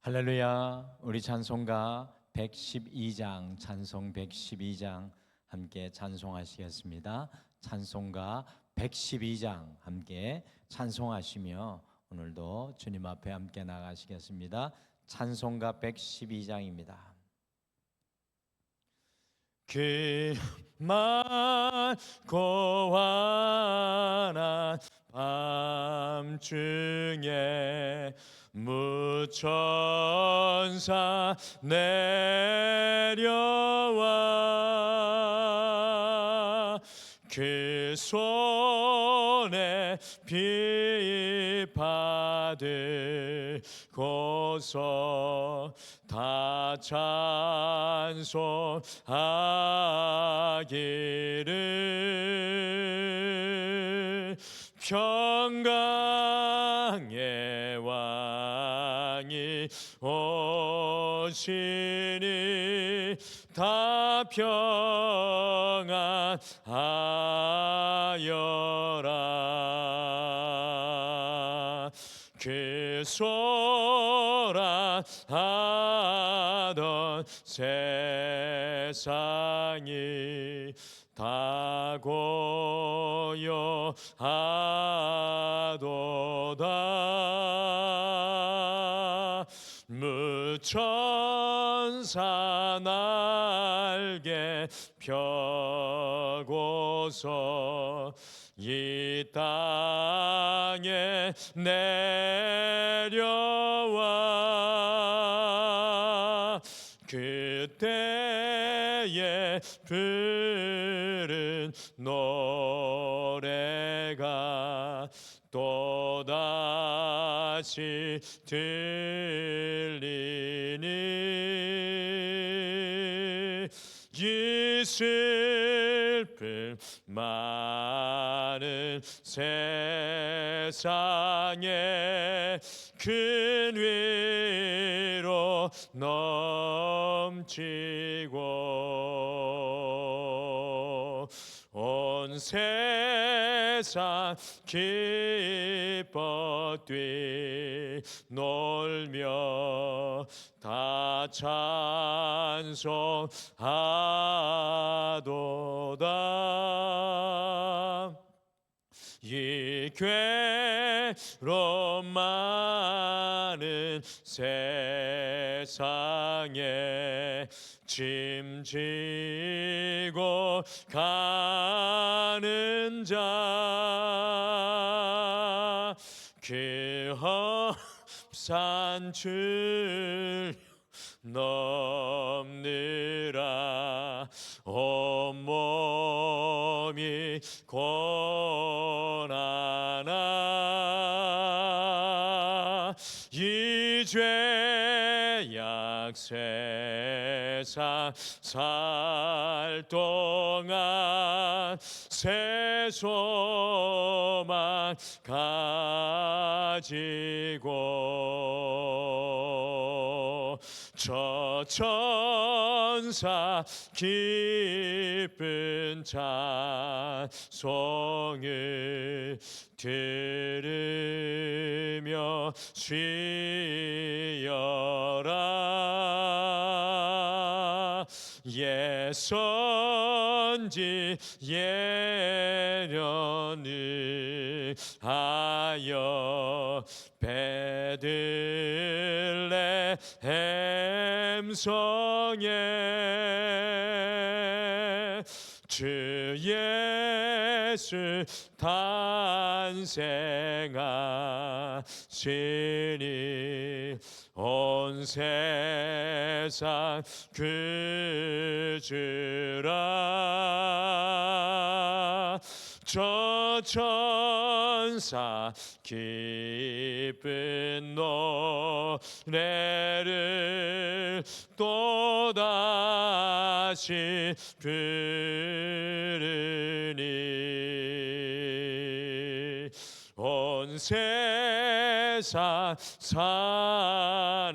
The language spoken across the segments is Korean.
할렐루야. 우리 찬송가 112장, 찬송 112장 함께 찬송하시겠습니다. 찬송가 112장 함께 찬송하시며 오늘도 주님 앞에 함께 나가시겠습니다. 찬송가 112장입니다. 그 많고 환한 밤중에 무천사 내려와 그 손에 비 받으고서 다 찬송하기를 평강의 왕이 오시니 다 평안하여라. 그 소란하던 세상이 다 고요하도다. 무천사 날개 펴고서 이 땅에 내려와 그때에 부른 노래가 또다시 들리니 이 슬픔 많은 세상에 큰 위로 넘치고 온 세상 기뻐 뛰놀며 다 찬송하도다. 이 괴로움 많은 세상에 짐지고 가는 자 그 험산 줄 넘느라 온몸이 고난아 이 죄악 세상 살 동안 새 소망 가지고 저 천사 기쁜 찬송을 들으며 쉬어라. 예선지 예련을 하여 베들레헴 성에 주 예수 탄생하시니 온 세상 그주라. 저 천사 기쁜 노래를 또다시 부르니 온 세상 사는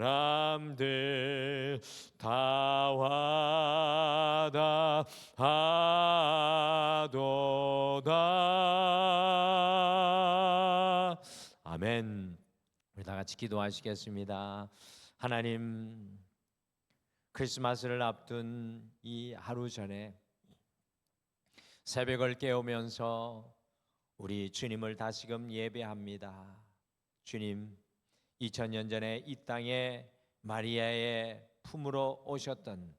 사람들 다 화답하도다. 아멘. 우리 다 같이 기도하시겠습니다. 하나님, 크리스마스를 앞둔 이 하루 전에 새벽을 깨우면서 우리 주님을 다시금 예배합니다. 주님, 2000년 전에 이 땅에 마리아의 품으로 오셨던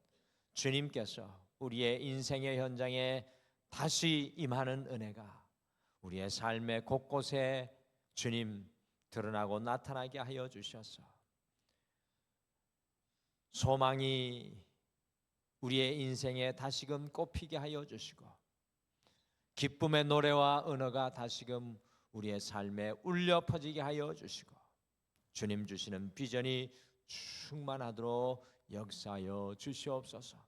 주님께서 우리의 인생의 현장에 다시 임하는 은혜가 우리의 삶의 곳곳에 주님 드러나고 나타나게 하여 주셔서 소망이 우리의 인생에 다시금 꽃피게 하여 주시고 기쁨의 노래와 언어가 다시금 우리의 삶에 울려 퍼지게 하여 주시고 주님 주시는 비전이 충만하도록 역사하여 주시옵소서.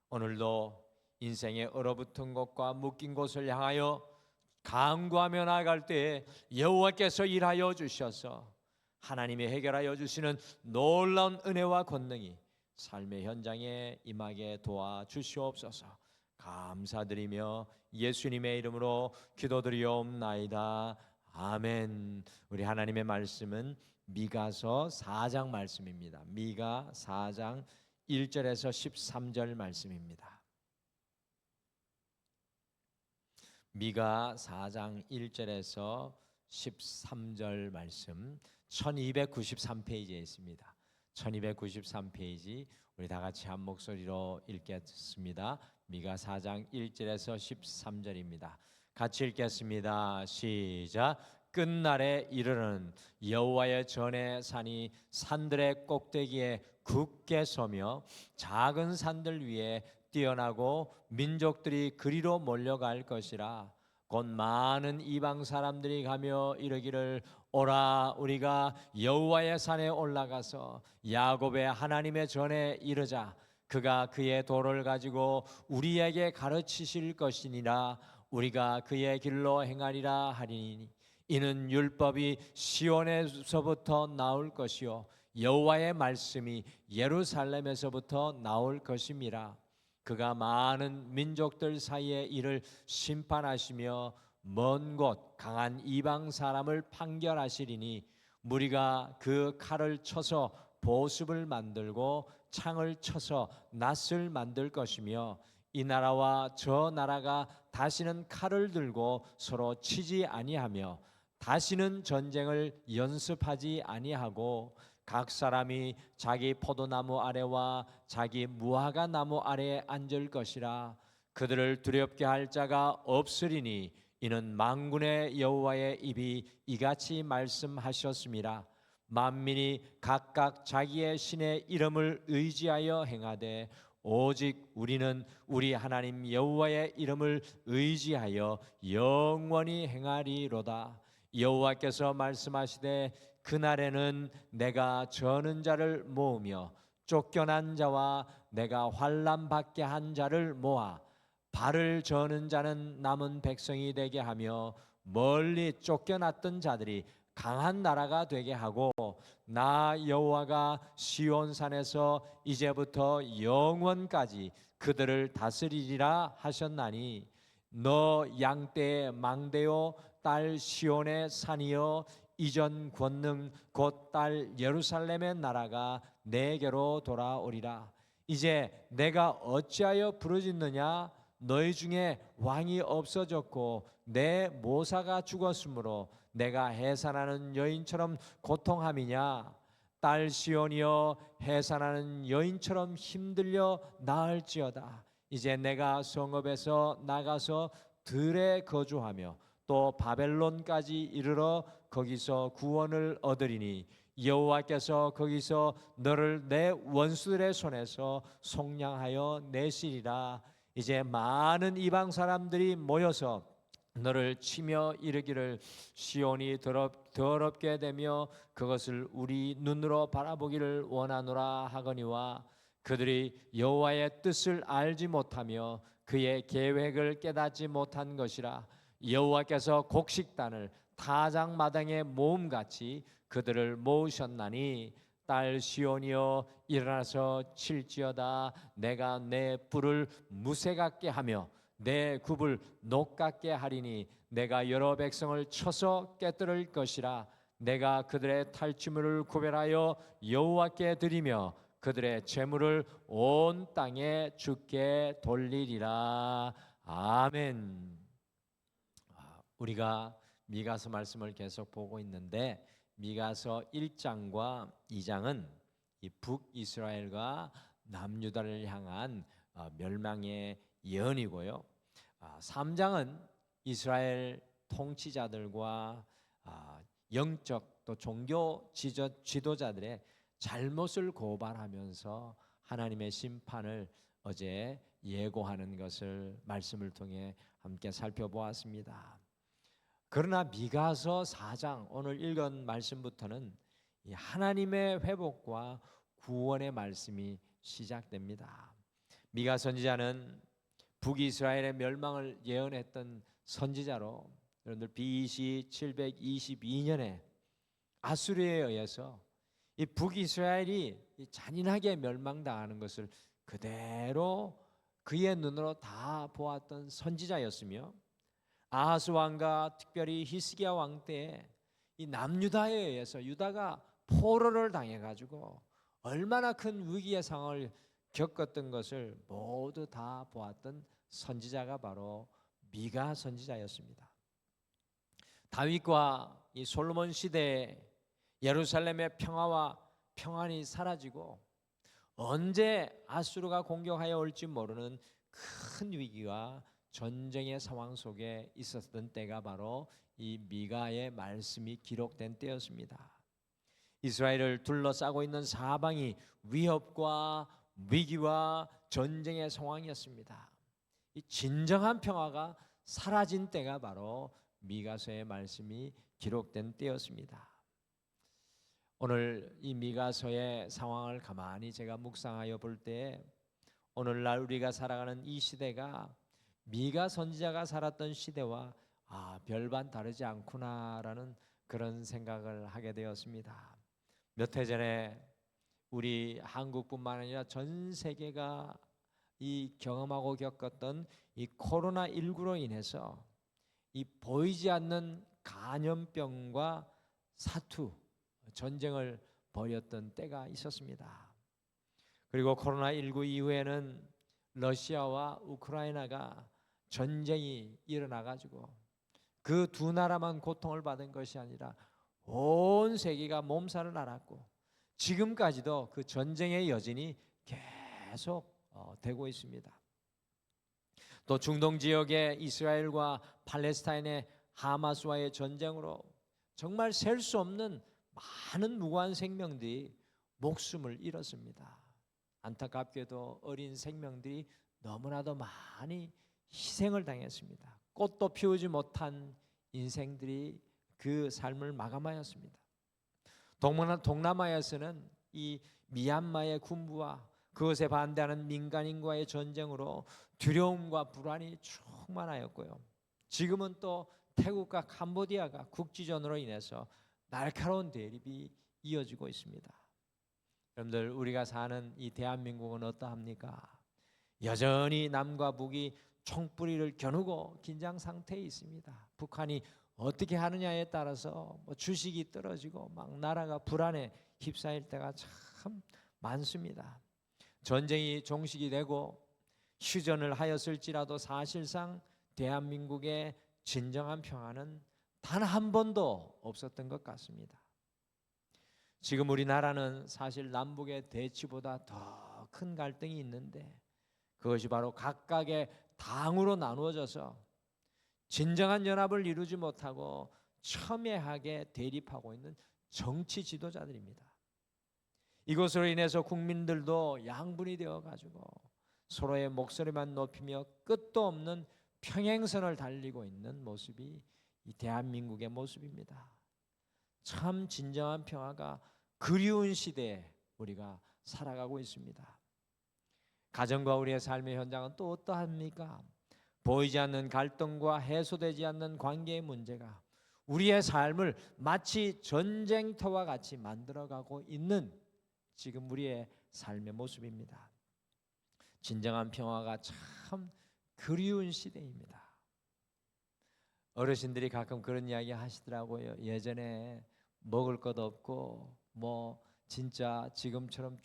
오늘도 인생의 얼어붙은 곳과 묶인 곳을 향하여 간구하며 나아갈 때에 여호와께서 일하여 주셔서 하나님이 해결하여 주시는 놀라운 은혜와 권능이 삶의 현장에 임하게 도와주시옵소서. 감사드리며 예수님의 이름으로 기도드리옵나이다. 아멘. 우리 하나님의 말씀은 미가서 4장 말씀입니다. 미가 4장 1절에서 13절 말씀입니다. 미가 4장 1절에서 13절 말씀 1293페이지에 있습니다. 1293페이지 우리 다 같이 한 목소리로 읽겠습니다. 미가 4장 1절에서 13절입니다. 같이 읽겠습니다. 시작. 끝날에 이르는 여호와의 전의 산이 산들의 꼭대기에 굳게 서며 작은 산들 위에 뛰어나고 민족들이 그리로 몰려갈 것이라. 곧 많은 이방 사람들이 가며 이르기를 오라 우리가 여호와의 산에 올라가서 야곱의 하나님의 전에 이르자. 그가 그의 도를 가지고 우리에게 가르치실 것이니라. 우리가 그의 길로 행하리라 하리니 이는 율법이 시온에서부터 나올 것이요 여호와의 말씀이 예루살렘에서부터 나올 것임이라. 그가 많은 민족들 사이에 이를 심판하시며 먼 곳 강한 이방 사람을 판결하시리니 무리가 그 칼을 쳐서 보습을 만들고 창을 쳐서 낫을 만들 것이며 이 나라와 저 나라가 다시는 칼을 들고 서로 치지 아니하며 다시는 전쟁을 연습하지 아니하고 각 사람이 자기 포도나무 아래와 자기 무화과 나무 아래에 앉을 것이라. 그들을 두렵게 할 자가 없으리니 이는 만군의 여호와의 입이 이같이 말씀하셨음이라. 만민이 각각 자기의 신의 이름을 의지하여 행하되 오직 우리는 우리 하나님 여호와의 이름을 의지하여 영원히 행하리로다. 여호와께서 말씀하시되 그날에는 내가 저는 자를 모으며 쫓겨난 자와 내가 환난 받게 한 자를 모아 발을 저는 자는 남은 백성이 되게 하며 멀리 쫓겨났던 자들이 강한 나라가 되게 하고 나 여호와가 시온산에서 이제부터 영원까지 그들을 다스리리라 하셨나니 너 양떼의 망대요 딸 시온의 산이여 이전 권능 곧 딸 예루살렘의 나라가 내게로 돌아오리라. 이제 내가 어찌하여 부르짖느냐? 너희 중에 왕이 없어졌고 내 모사가 죽었으므로 내가 해산하는 여인처럼 고통함이냐? 딸 시온이여 해산하는 여인처럼 힘들려 나을지어다. 이제 내가 성읍에서 나가서 들에 거주하며 또 바벨론까지 이르러 거기서 구원을 얻으리니 여호와께서 거기서 너를 내 원수들의 손에서 속량하여 내시리라. 이제 많은 이방 사람들이 모여서 너를 치며 이르기를 시온이 더럽게 되며 그것을 우리 눈으로 바라보기를 원하노라 하거니와 그들이 여호와의 뜻을 알지 못하며 그의 계획을 깨닫지 못한 것이라. 여호와께서 곡식단을 타작마당에 모음같이 그들을 모으셨나니 딸 시온이여 일어나서 칠지어다. 내가 내 뿔을 무쇠 같게 하며 내 굽을 녹 같게 하리니 내가 여러 백성을 쳐서 깨뜨릴 것이라. 내가 그들의 탈취물을 구별하여 여호와께 드리며 그들의 재물을 온 땅에 주께 돌리리라. 아멘. 우리가 미가서 말씀을 계속 보고 있는데 미가서 1장과 2장은 이 북이스라엘과 남유다를 향한 멸망의 예언이고요. 3장은 이스라엘 통치자들과 영적 또 종교 지도자들의 잘못을 고발하면서 하나님의 심판을 어제 예고하는 것을 말씀을 통해 함께 살펴보았습니다. 그러나 미가서 4장 오늘 읽은 말씀부터는 이 하나님의 회복과 구원의 말씀이 시작됩니다. 미가 선지자는 북이스라엘의 멸망을 예언했던 선지자로 여러분들 BC 722년에 아수르에 의해서 이 북이스라엘이 잔인하게 멸망당하는 것을 그대로 그의 눈으로 다 보았던 선지자였으며 아하스 왕과 특별히 히스기야 왕 때에 이 남유다에 의해서 유다가 포로를 당해가지고 얼마나 큰 위기의 상황을 겪었던 것을 모두 다 보았던 선지자가 바로 미가 선지자였습니다. 다윗과 이 솔로몬 시대에 예루살렘의 평화와 평안이 사라지고 언제 아수르가 공격하여 올지 모르는 큰 위기와 전쟁의 상황 속에 있었던 때가 바로 이 미가의 말씀이 기록된 때였습니다. 이스라엘을 둘러싸고 있는 사방이 위협과 위기와 전쟁의 상황이었습니다. 이 진정한 평화가 사라진 때가 바로 미가서의 말씀이 기록된 때였습니다. 오늘 이 미가서의 상황을 가만히 제가 묵상하여 볼 때 오늘날 우리가 살아가는 이 시대가 미가 선지자가 살았던 시대와 별반 다르지 않구나라는 그런 생각을 하게 되었습니다. 몇 해 전에 우리 한국뿐만 아니라 전 세계가 이 경험하고 겪었던 이 코로나19로 인해서 이 보이지 않는 간염병과 사투, 전쟁을 벌였던 때가 있었습니다. 그리고 코로나19 이후에는 러시아와 우크라이나가 전쟁이 일어나가지고 그 두 나라만 고통을 받은 것이 아니라 온 세계가 몸살을 앓았고 지금까지도 그 전쟁의 여진이 계속 되고 있습니다. 또 중동 지역의 이스라엘과 팔레스타인의 하마스와의 전쟁으로 정말 셀 수 없는 많은 무고한 생명들이 목숨을 잃었습니다. 안타깝게도 어린 생명들이 너무나도 많이 희생을 당했습니다. 꽃도 피우지 못한 인생들이 그 삶을 마감하였습니다. 동남아에서는 이 미얀마의 군부와 그것에 반대하는 민간인과의 전쟁으로 두려움과 불안이 충만하였고요. 지금은 또 태국과 캄보디아가 국지전으로 인해서 날카로운 대립이 이어지고 있습니다. 여러분들 우리가 사는 이 대한민국은 어떠합니까? 여전히 남과 북이 총뿌리를 겨누고 긴장 상태에 있습니다. 북한이 어떻게 하느냐에 따라서 주식이 떨어지고 막 나라가 불안에 휩싸일 때가 참 많습니다. 전쟁이 종식이 되고 휴전을 하였을지라도 사실상 대한민국의 진정한 평화는 단 한 번도 없었던 것 같습니다. 지금 우리나라는 사실 남북의 대치보다 더 큰 갈등이 있는데 그것이 바로 각각의 당으로 나누어져서 진정한 연합을 이루지 못하고 첨예하게 대립하고 있는 정치 지도자들입니다. 이것으로 인해서 국민들도 양분이 되어가지고 서로의 목소리만 높이며 끝도 없는 평행선을 달리고 있는 모습이 이 대한민국의 모습입니다. 참 진정한 평화가 그리운 시대에 우리가 살아가고 있습니다. 가정과 우리의 삶의 현장은 또 어떠합니까? 보이지 않는 갈등과 해소되지 않는 관계의 문제가 우리의 삶을 마치 전쟁터와 같이 만들어가고 있는 지금 우리의 삶의 모습입니다. 진정한 평화가 참 그리운 시대입니다. 어르신들이 가끔 그런 이야기 하시더라고요. 예전에 먹을 것 없고 진짜 지금처럼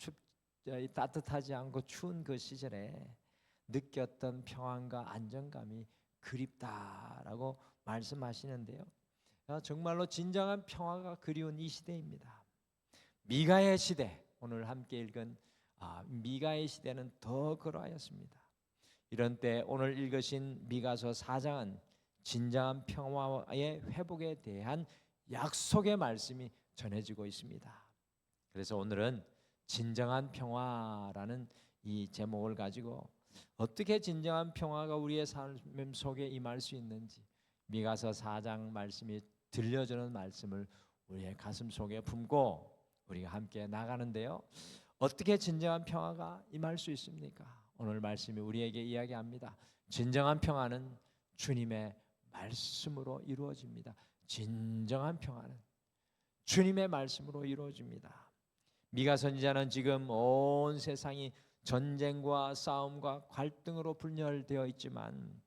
따뜻하지 않고 추운 그 시절에 느꼈던 평안과 안정감이 그립다라고 말씀하시는데요. 정말로 진정한 평화가 그리운 이 시대입니다. 미가의 시대, 오늘 함께 읽은 미가의 시대는 더 그러하였습니다. 이런 때 오늘 읽으신 미가서 4장은 진정한 평화의 회복에 대한 약속의 말씀이 전해지고 있습니다. 그래서 오늘은 진정한 평화라는 이 제목을 가지고 어떻게 진정한 평화가 우리의 삶 속에 임할 수 있는지 미가서 4장 말씀이 들려주는 말씀을 우리의 가슴 속에 품고 우리가 함께 나가는데요. 어떻게 진정한 평화가 임할 수 있습니까? 오늘 말씀이 우리에게 이야기합니다. 진정한 평화는 주님의 말씀으로 이루어집니다. 진정한 평화는 주님의 말씀으로 이루어집니다. 미가 선지자는 지금 온 세상이 전쟁과 싸움과 갈등으로 분열되어 있지만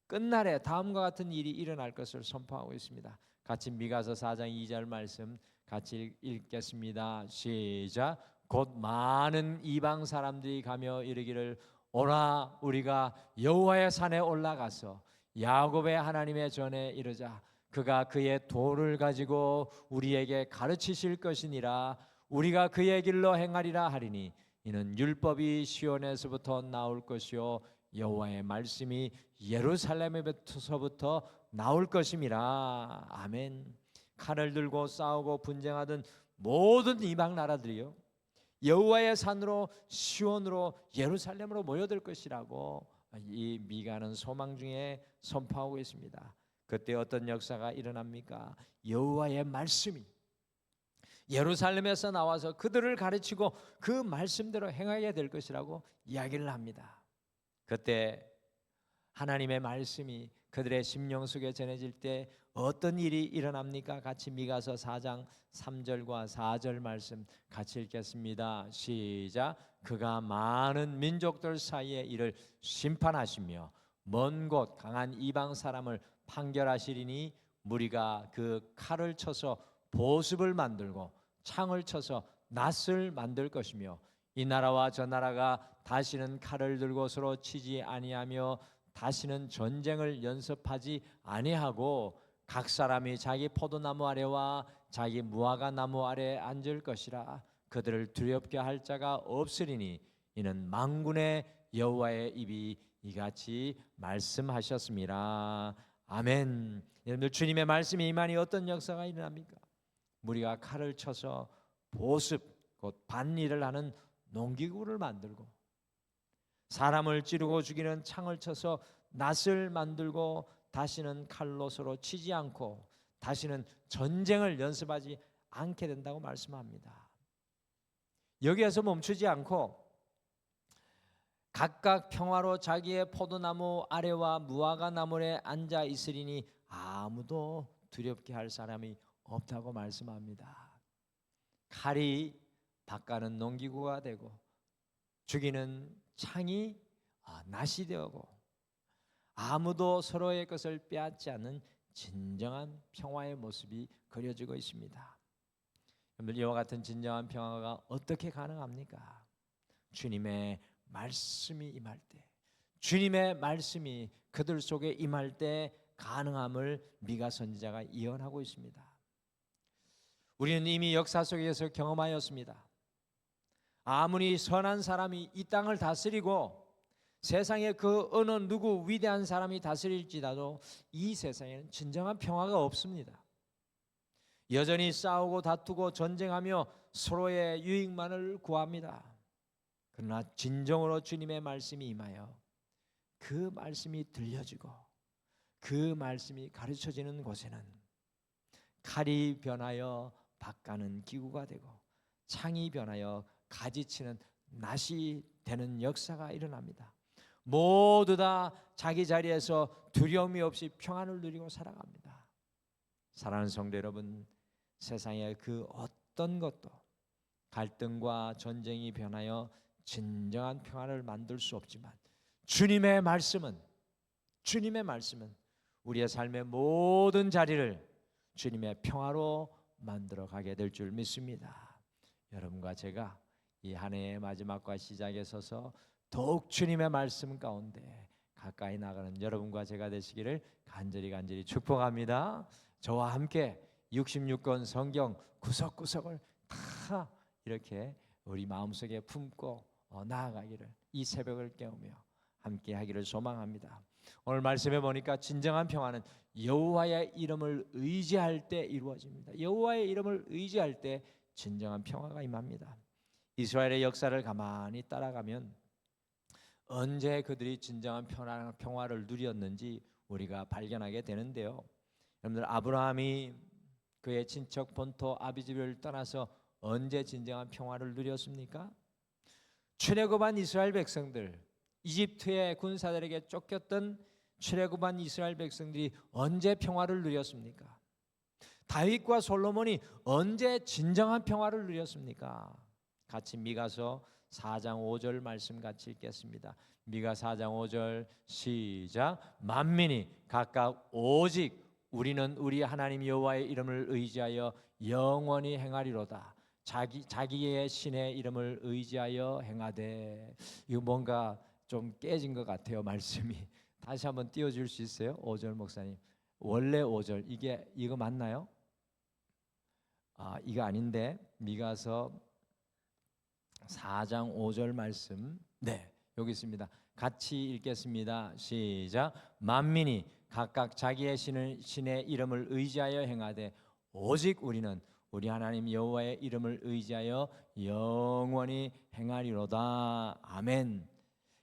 끝날에 다음과 같은 일이 일어날 것을 선포하고 있습니다. 같이 미가서 4장 2절 말씀 같이 읽겠습니다. 시작. 곧 많은 이방 사람들이 가며 이르기를 오라 우리가 여호와의 산에 올라가서 야곱의 하나님의 전에 이르자. 그가 그의 도를 가지고 우리에게 가르치실 것이니라. 우리가 그의 길로 행하리라 하리니 이는 율법이 시온에서부터 나올 것이요 여호와의 말씀이 예루살렘에서부터 나올 것임이라. 아멘. 칼을 들고 싸우고 분쟁하던 모든 이방 나라들이요 여호와의 산으로 시온으로 예루살렘으로 모여들 것이라고 이 미가는 소망 중에 선포하고 있습니다. 그때 어떤 역사가 일어납니까? 여호와의 말씀이 예루살렘에서 나와서 그들을 가르치고 그 말씀대로 행하게 될 것이라고 이야기를 합니다. 그때 하나님의 말씀이 그들의 심령 속에 전해질 때 어떤 일이 일어납니까? 같이 미가서 4장 3절과 4절 말씀 같이 읽겠습니다. 시작. 그가 많은 민족들 사이에 이를 심판하시며 먼 곳 강한 이방 사람을 판결하시리니 무리가 그 칼을 쳐서 보습을 만들고 창을 쳐서 낫을 만들 것이며 이 나라와 저 나라가 다시는 칼을 들고 서로 치지 아니하며 다시는 전쟁을 연습하지 아니하고 각 사람이 자기 포도나무 아래와 자기 무화과 나무 아래 앉을 것이라. 그들을 두렵게 할 자가 없으리니 이는 만군의 여호와의 입이 이같이 말씀하셨습니다. 아멘. 여러분들 주님의 말씀이 임하니 어떤 역사가 일어납니까? 무리가 칼을 쳐서 보습 곧 밭일을 하는 농기구를 만들고 사람을 찌르고 죽이는 창을 쳐서 낫을 만들고 다시는 칼로 서로 치지 않고 다시는 전쟁을 연습하지 않게 된다고 말씀합니다. 여기에서 멈추지 않고 각각 평화로 자기의 포도나무 아래와 무화과 나무 아래 앉아 있으리니 아무도 두렵게 할 사람이 없다고 말씀합니다. 칼이 닦아는 농기구가 되고 죽이는 창이 낫이 되고 아무도 서로의 것을 빼앗지 않는 진정한 평화의 모습이 그려지고 있습니다. 여러분 이와 같은 진정한 평화가 어떻게 가능합니까? 주님의 말씀이 임할 때, 주님의 말씀이 그들 속에 임할 때 가능함을 미가 선지자가 예언하고 있습니다. 우리는 이미 역사 속에서 경험하였습니다. 아무리 선한 사람이 이 땅을 다스리고 세상에 그 어느 누구 위대한 사람이 다스릴지라도 이 세상에는 진정한 평화가 없습니다. 여전히 싸우고 다투고 전쟁하며 서로의 유익만을 구합니다. 그러나 진정으로 주님의 말씀이 임하여 그 말씀이 들려지고 그 말씀이 가르쳐지는 곳에는 칼이 변하여 밭가는 기구가 되고 창이 변하여 가지치는 낫이 되는 역사가 일어납니다. 모두 다 자기 자리에서 두려움이 없이 평안을 누리고 살아갑니다. 사랑하는 성도 여러분, 세상의 그 어떤 것도 갈등과 전쟁이 변하여 진정한 평안을 만들 수 없지만 주님의 말씀은 우리의 삶의 모든 자리를 주님의 평화로 만들어 가게 될 줄 믿습니다. 여러분과 제가 이 한 해의 마지막과 시작에 서서 더욱 주님의 말씀 가운데 가까이 나가는 여러분과 제가 되시기를 간절히 축복합니다. 저와 함께 66권 성경 구석구석을 다 이렇게 우리 마음속에 품고 나아가기를 이 새벽을 깨우며 함께 하기를 소망합니다. 오늘 말씀해 보니까 진정한 평화는 여호와의 이름을 의지할 때 이루어집니다. 여호와의 이름을 의지할 때 진정한 평화가 임합니다. 이스라엘의 역사를 가만히 따라가면 언제 그들이 진정한 평화를 누렸는지 우리가 발견하게 되는데요. 여러분들, 아브라함이 그의 친척 본토 아비집을 떠나서 언제 진정한 평화를 누렸습니까? 출애굽한 이스라엘 백성들, 이집트의 군사들에게 쫓겼던 출애굽한 이스라엘 백성들이 언제 평화를 누렸습니까? 다윗과 솔로몬이 언제 진정한 평화를 누렸습니까? 같이 미가서 4장 5절 말씀 같이 읽겠습니다. 미가 4장 5절 시작. 만민이 각각 오직 우리는 우리 하나님 여호와의 이름을 의지하여 영원히 행하리로다. 자기의 신의 이름을 의지하여 행하되. 이거 뭔가 좀 깨진 것 같아요, 말씀이. 다시 한번 띄워줄 수 있어요? 5절 목사님. 원래 5절 이거 맞나요? 이거 아닌데 미가서 4장 5절 말씀, 네, 여기 있습니다. 같이 읽겠습니다. 시작. 만민이 각각 자기의 신의 이름을 의지하여 행하되 오직 우리는 우리 하나님 여호와의 이름을 의지하여 영원히 행하리로다. 아멘.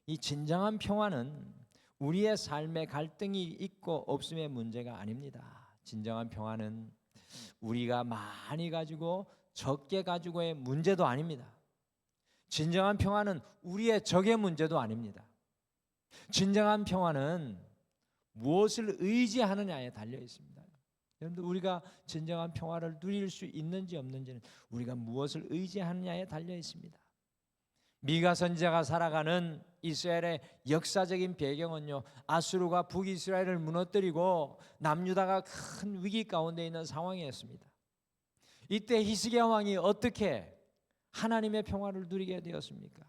이 진정한 평화는 우리의 삶에 갈등이 있고 없음의 문제가 아닙니다. 진정한 평화는 우리가 많이 가지고 적게 가지고의 문제도 아닙니다. 진정한 평화는 우리의 적의 문제도 아닙니다. 진정한 평화는 무엇을 의지하느냐에 달려 있습니다. 여러분들, 우리가 진정한 평화를 누릴 수 있는지 없는지는 우리가 무엇을 의지하느냐에 달려 있습니다. 미가 선지자가 살아가는 이스라엘의 역사적인 배경은요, 아수르가 북이스라엘을 무너뜨리고 남유다가 큰 위기 가운데 있는 상황이었습니다. 이때 히스기야 왕이 어떻게 하나님의 평화를 누리게 되었습니까?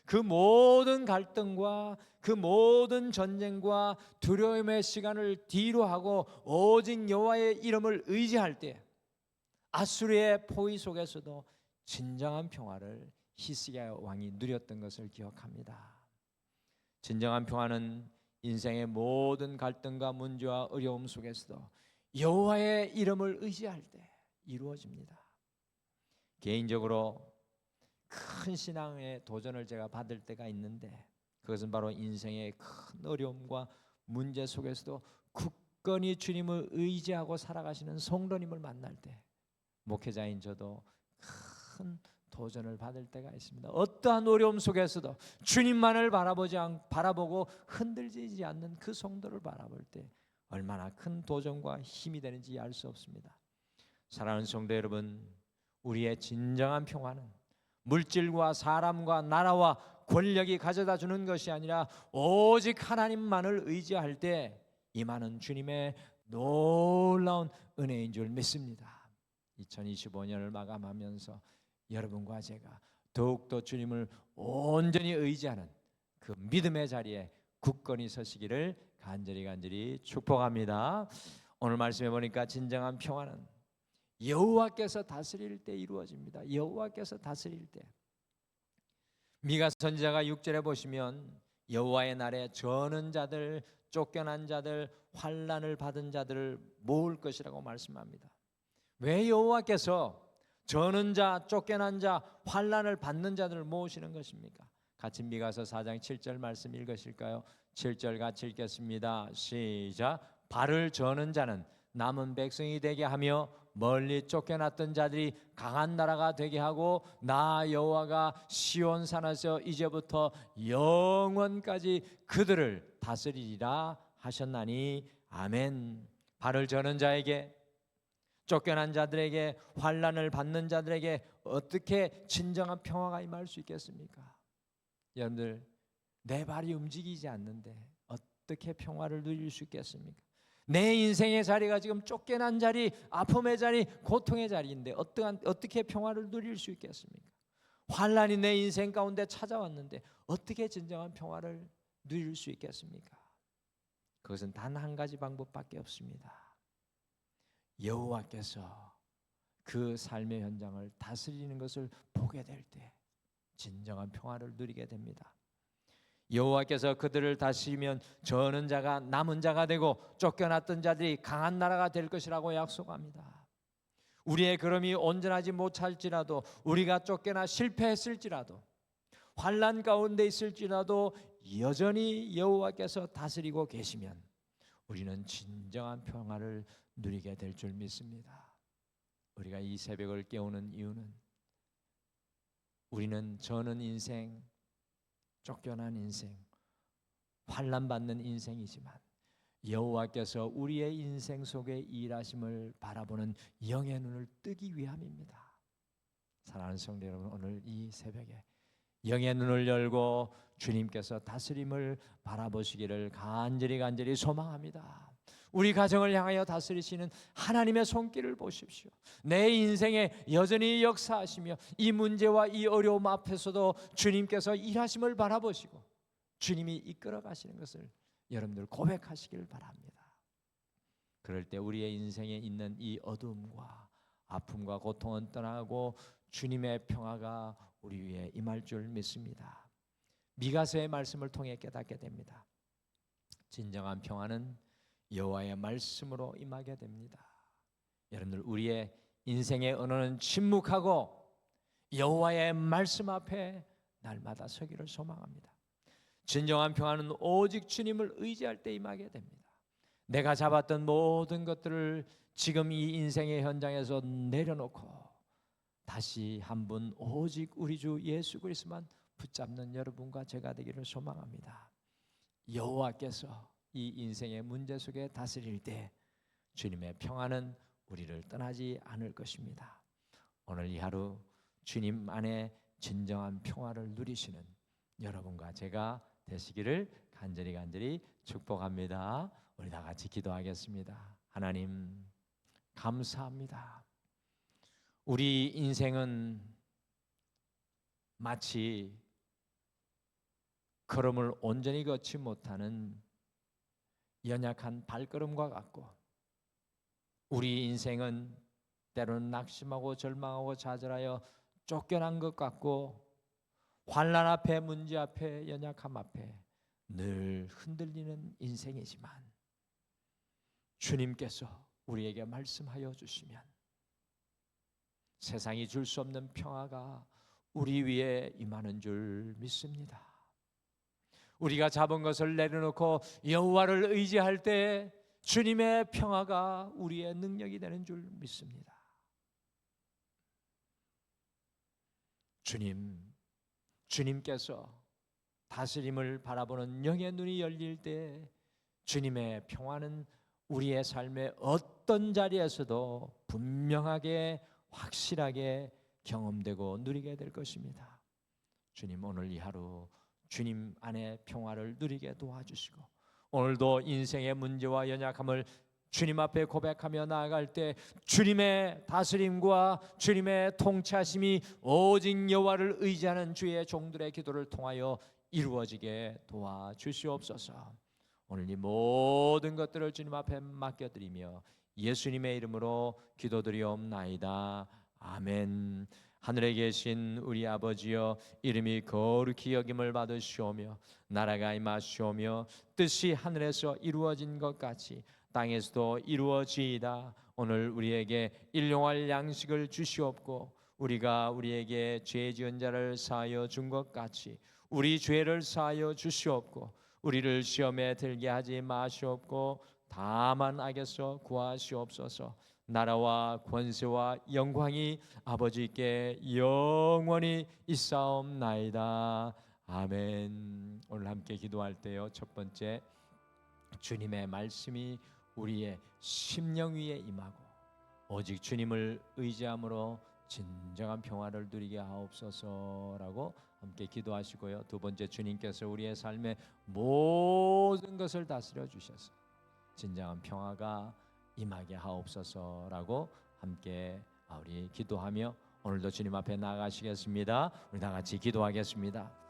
그 모든 갈등과 그 모든 전쟁과 두려움의 시간을 뒤로 하고 오직 여호와의 이름을 의지할 때 아수르의 포위 속에서도 진정한 평화를 히스기야 왕이 누렸던 것을 기억합니다. 진정한 평화는 인생의 모든 갈등과 문제와 어려움 속에서도 여호와의 이름을 의지할 때 이루어집니다. 개인적으로 큰 신앙의 도전을 제가 받을 때가 있는데 그것은 바로 인생의 큰 어려움과 문제 속에서도 굳건히 주님을 의지하고 살아가시는 성도님을 만날 때 목회자인 저도 큰 도전을 받을 때가 있습니다. 어떠한 어려움 속에서도 주님만을 바라보고 흔들리지 않는 그 성도를 바라볼 때 얼마나 큰 도전과 힘이 되는지 알 수 없습니다. 사랑하는 성도 여러분, 우리의 진정한 평화는 물질과 사람과 나라와 권력이 가져다 주는 것이 아니라 오직 하나님만을 의지할 때 임하는 주님의 놀라운 은혜인 줄 믿습니다. 2025년을 마감하면서 여러분과 제가 더욱더 주님을 온전히 의지하는 그 믿음의 자리에 굳건히 서시기를 간절히 축복합니다. 오늘 말씀해 보니까 진정한 평화는 여호와께서 다스릴 때 이루어집니다. 여호와께서 다스릴 때. 미가 선지자가 6절에 보시면 여호와의 날에 저는 자들, 쫓겨난 자들, 환난을 받은 자들을 모을 것이라고 말씀합니다. 왜 여호와께서 저는 자, 쫓겨난 자, 환난을 받는 자들을 모으시는 것입니까? 같이 미가서 4장 7절 말씀 읽으실까요? 7절 같이 읽겠습니다. 시작. 발을 저는 자는 남은 백성이 되게 하며 멀리 쫓겨났던 자들이 강한 나라가 되게 하고 나 여호와가 시온 산에서 이제부터 영원까지 그들을 다스리리라 하셨나니 아멘. 발을 저는 자에게, 쫓겨난 자들에게, 환난을 받는 자들에게 어떻게 진정한 평화가 임할 수 있겠습니까? 여러분들, 내 발이 움직이지 않는데 어떻게 평화를 누릴 수 있겠습니까? 내 인생의 자리가 지금 쫓겨난 자리, 아픔의 자리, 고통의 자리인데 어떻게 평화를 누릴 수 있겠습니까? 환란이 내 인생 가운데 찾아왔는데 어떻게 진정한 평화를 누릴 수 있겠습니까? 그것은 단 한 가지 방법밖에 없습니다. 여호와께서 그 삶의 현장을 다스리는 것을 보게 될 때 진정한 평화를 누리게 됩니다. 여호와께서 그들을 다스리면 저는 자가 남은 자가 되고 쫓겨났던 자들이 강한 나라가 될 것이라고 약속합니다. 우리의 걸음이 온전하지 못할지라도, 우리가 쫓겨나 실패했을지라도, 환난 가운데 있을지라도 여전히 여호와께서 다스리고 계시면 우리는 진정한 평화를 누리게 될 줄 믿습니다. 우리가 이 새벽을 깨우는 이유는 우리는 저는 인생, 쫓겨난 인생, 환난받는 인생이지만 여호와께서 우리의 인생 속에 일하심을 바라보는 영의 눈을 뜨기 위함입니다. 사랑하는 성도 여러분, 오늘 이 새벽에 영의 눈을 열고 주님께서 다스림을 바라보시기를 간절히 소망합니다. 우리 가정을 향하여 다스리시는 하나님의 손길을 보십시오. 내 인생에 여전히 역사하시며 이 문제와 이 어려움 앞에서도 주님께서 일하심을 바라보시고 주님이 이끌어 가시는 것을 여러분들 고백하시길 바랍니다. 그럴 때 우리의 인생에 있는 이 어두움과 아픔과 고통은 떠나고 주님의 평화가 우리 위에 임할 줄 믿습니다. 미가서의 말씀을 통해 깨닫게 됩니다. 진정한 평화는 여호와의 말씀으로 임하게 됩니다. 여러분들, 우리의 인생의 언어는 침묵하고 여호와의 말씀 앞에 날마다 서기를 소망합니다. 진정한 평화는 오직 주님을 의지할 때 임하게 됩니다. 내가 잡았던 모든 것들을 지금 이 인생의 현장에서 내려놓고 다시 한번 오직 우리 주 예수 그리스도만 붙잡는 여러분과 제가 되기를 소망합니다. 여호와께서 이 인생의 문제 속에 다스릴 때 주님의 평화는 우리를 떠나지 않을 것입니다. 오늘 이 하루 주님 안에 진정한 평화를 누리시는 여러분과 제가 되시기를 간절히 축복합니다. 우리 다 같이 기도하겠습니다. 하나님, 감사합니다. 우리 인생은 마치 걸음을 온전히 걷지 못하는 연약한 발걸음과 같고, 우리 인생은 때로는 낙심하고 절망하고 좌절하여 쫓겨난 것 같고, 환난 앞에, 문제 앞에, 연약함 앞에 늘 흔들리는 인생이지만 주님께서 우리에게 말씀하여 주시면 세상이 줄 수 없는 평화가 우리 위에 임하는 줄 믿습니다. 우리가 잡은 것을 내려놓고 여호와를 의지할 때 주님의 평화가 우리의 능력이 되는 줄 믿습니다. 주님께서 다스림을 바라보는 영의 눈이 열릴 때 주님의 평화는 우리의 삶의 어떤 자리에서도 분명하게 확실하게 경험되고 누리게 될 것입니다. 주님, 오늘 이 하루 주님 안에 평화를 누리게 도와주시고, 오늘도 인생의 문제와 연약함을 주님 앞에 고백하며 나아갈 때 주님의 다스림과 주님의 통치하심이 오직 여호와를 의지하는 주의 종들의 기도를 통하여 이루어지게 도와주시옵소서. 오늘 이 모든 것들을 주님 앞에 맡겨드리며 예수님의 이름으로 기도드리옵나이다. 아멘. 하늘에 계신 우리 아버지여, 이름이 거룩히 여김을 받으시오며 나라가 임하시오며 뜻이 하늘에서 이루어진 것 같이 땅에서도 이루어지이다. 오늘 우리에게 일용할 양식을 주시옵고 우리가 우리에게 죄 지은 자를 사하여 준 것 같이 우리 죄를 사하여 주시옵고 우리를 시험에 들게 하지 마시옵고 다만 악에서 구하시옵소서. 나라와 권세와 영광이 아버지께 영원히 있사옵나이다. 아멘. 오늘 함께 기도할 때요, 첫 번째, 주님의 말씀이 우리의 심령 위에 임하고 오직 주님을 의지함으로 진정한 평화를 누리게 하옵소서라고 함께 기도하시고요. 두 번째, 주님께서 우리의 삶의 모든 것을 다스려 주셔서 진정한 평화가 임하게 하옵소서라고 함께 우리 기도하며 오늘도 주님 앞에 나아가시겠습니다. 우리 다 같이 기도하겠습니다.